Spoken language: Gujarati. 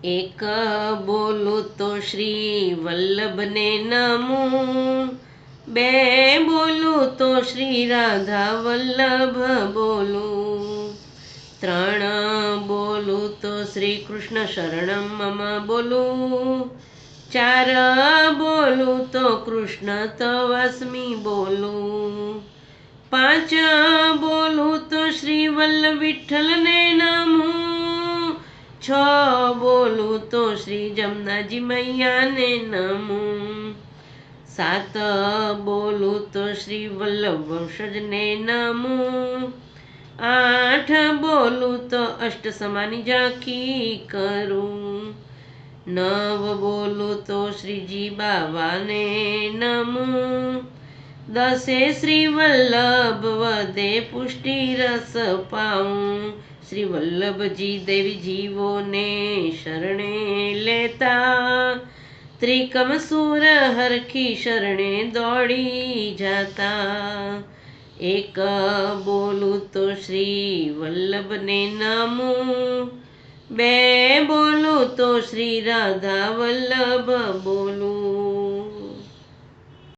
એક બોલું તો શ્રી વલ્લભને નમું, બે બોલું તો શ્રી રાધા વલ્લભ બોલું, ત્રણ બોલું તો શ્રી કૃષ્ણ શરણમ મમ બોલું, ચાર બોલું તો કૃષ્ણ તવસ્મી બોલું, પાંચ બોલું તો શ્રી વલ્લભ વિઠ્ઠલને નમું, છ બોલું તો શ્રી જમનાજી મૈયાને નમું, સાત બોલું તો શ્રી વલ્લભ વંશજને નમું, આઠ બોલું તો અષ્ટ સમાની ઝાંખી કરું, નવ બોલું તો શ્રીજી બાવાને નમું, દસે શ્રી વલ્લભ વધે પુષ્ટિ રસ પાઉં, શ્રી વલ્લભજી દેવી જીવોને શરણે લેતા, ત્રિકમ સુર હરખી શરણે દોડી જાતા, એક બોલું તો શ્રી વલ્લભને નમું, બે બોલું તો શ્રી રાધા વલ્લભ બોલું,